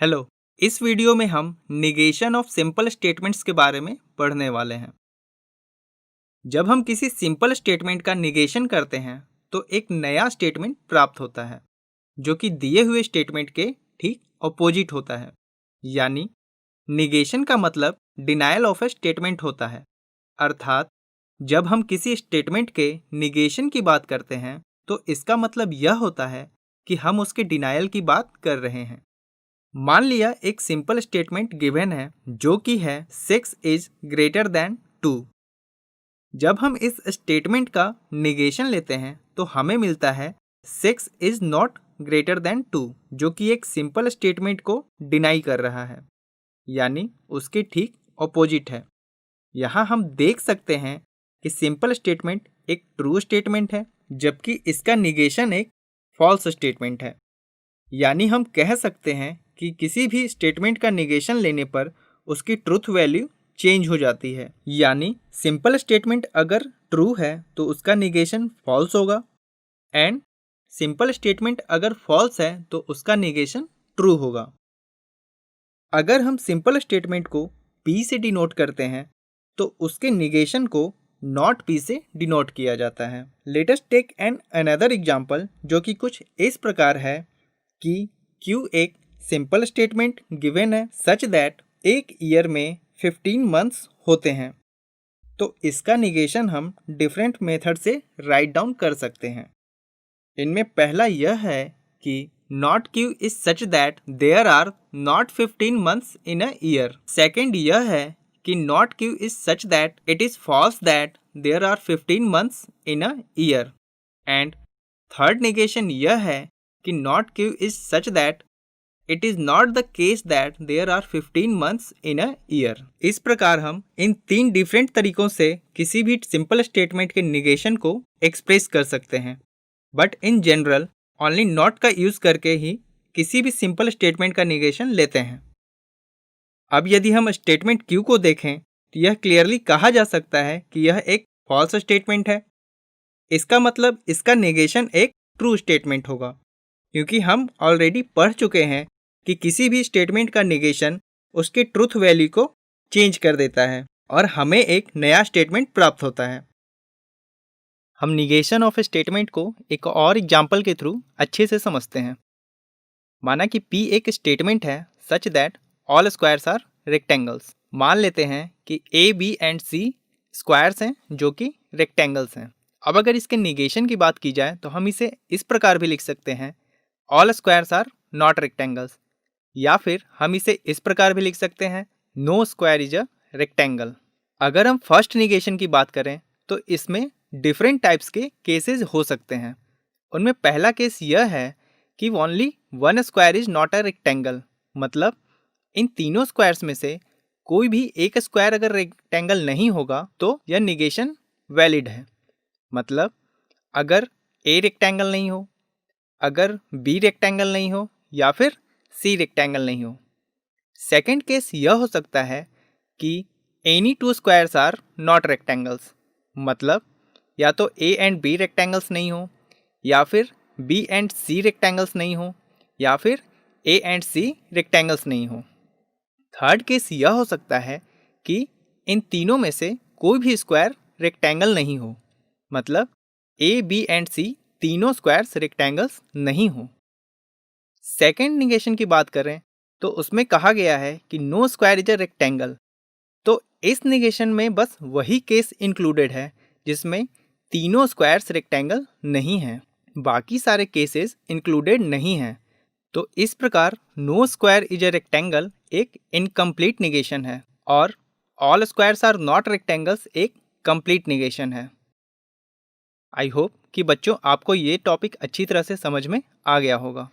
Hello. इस video में हम निगेशन ऑफ सिंपल स्टेटमेंट्स के बारे में पढ़ने वाले हैं। जब हम किसी सिंपल स्टेटमेंट का निगेशन करते हैं तो एक नया स्टेटमेंट प्राप्त होता है जो कि दिए हुए स्टेटमेंट के ठीक अपोजिट होता है। यानी निगेशन का मतलब डिनायल ऑफ ए स्टेटमेंट होता है। अर्थात जब हम किसी स्टेटमेंट के निगेशन की बात करते हैं तो इसका मतलब यह होता है कि हम उसके डिनायल की बात कर रहे हैं। मान लिया एक सिंपल स्टेटमेंट गिवन है जो कि है 6 इज ग्रेटर देन 2। जब हम इस स्टेटमेंट का निगेशन लेते हैं तो हमें मिलता है 6 इज नॉट ग्रेटर देन 2, जो कि एक सिंपल स्टेटमेंट को डिनाई कर रहा है, यानी उसके ठीक ऑपोजिट है। यहाँ हम देख सकते हैं कि सिंपल स्टेटमेंट एक ट्रू स्टेटमेंट है जबकि इसका निगेशन एक फॉल्स स्टेटमेंट है। यानी हम कह सकते हैं कि किसी भी स्टेटमेंट का निगेशन लेने पर उसकी ट्रूथ वैल्यू चेंज हो जाती है। यानी सिंपल स्टेटमेंट अगर ट्रू है तो उसका निगेशन फॉल्स होगा, एंड सिंपल स्टेटमेंट अगर फॉल्स है तो उसका निगेशन ट्रू होगा। अगर हम सिंपल स्टेटमेंट को P से डिनोट करते हैं तो उसके निगेशन को नॉट P से डिनोट किया जाता है। Let us take an another example जो कि कुछ इस प्रकार है कि Q एक सिंपल स्टेटमेंट गिवन है सच दैट एक ईयर में 15 मंथ्स होते हैं। तो इसका निगेशन हम डिफरेंट मेथड से राइट डाउन कर सकते हैं। इनमें पहला यह है कि not Q is such that there are not 15 months in a year. Second यह है कि not Q is such that it is false that there are 15 months in a year. And third negation यह है कि not Q is such that it is not the case that there are 15 months in a year. इस प्रकार हम इन तीन different तरीकों से किसी भी सिंपल स्टेटमेंट के निगेशन को एक्सप्रेस कर सकते हैं, but in general only not का यूज करके ही किसी भी सिंपल स्टेटमेंट का निगेशन लेते हैं। अब यदि हम स्टेटमेंट Q को देखें तो यह क्लियरली कहा जा सकता है कि यह एक फॉल्स स्टेटमेंट है। इसका मतलब इसका निगेशन एक ट्रू स्टेटमेंट होगा, क्योंकि हम ऑलरेडी पढ़ चुके हैं कि किसी भी स्टेटमेंट का निगेशन उसके ट्रूथ वैल्यू को चेंज कर देता है और हमें एक नया स्टेटमेंट प्राप्त होता है। हम निगेशन ऑफ ए स्टेटमेंट को एक और एग्जाम्पल के थ्रू अच्छे से समझते हैं। माना कि P एक स्टेटमेंट है such that all squares are rectangles. मान लेते हैं कि A, B and C squares हैं जो कि रेक्टेंगल्स हैं। अब अगर इसके निगेशन की बात की जाए तो हम इसे इस प्रकार भी लिख सकते हैं all squares are not rectangles, या फिर हम इसे इस प्रकार भी लिख सकते हैं no square is a rectangle. अगर हम फर्स्ट निगेशन की बात करें तो इसमें डिफरेंट टाइप्स के केसेस हो सकते हैं। उनमें पहला केस यह है कि only one square is not a rectangle, मतलब इन तीनों स्क्वायर्स में से कोई भी एक स्क्वायर अगर रेक्टेंगल नहीं होगा तो यह निगेशन वैलिड है। मतलब अगर A रेक्टेंगल नहीं हो, अगर B रेक्टेंगल नहीं हो, या फिर C रेक्टेंगल नहीं हो। सेकेंड केस यह हो सकता है कि any two squares are not rectangles, मतलब या तो A एंड B रेक्टेंगल्स नहीं हो, या फिर B एंड C रेक्टेंगल्स नहीं हो, या फिर A एंड C रेक्टेंगल्स नहीं हो। थर्ड केस यह हो सकता है कि इन तीनों में से कोई भी स्क्वायर रेक्टेंगल नहीं हो, मतलब A, B एंड C तीनों स्क्वायर्स रेक्टेंगल्स नहीं हो। सेकेंड निगेशन की बात करें तो उसमें कहा गया है कि no square is a rectangle. तो इस निगेशन में बस वही केस इंक्लूडेड है जिसमें तीनों स्क्वायर्स रेक्टेंगल नहीं हैं, बाकी सारे केसेस इंक्लूडेड नहीं हैं। तो इस प्रकार no square is a rectangle एक इनकम्प्लीट निगेशन है और all squares are not rectangles एक कंप्लीट निगेशन है। आई होप कि बच्चों आपको ये टॉपिक अच्छी तरह से समझ में आ गया होगा।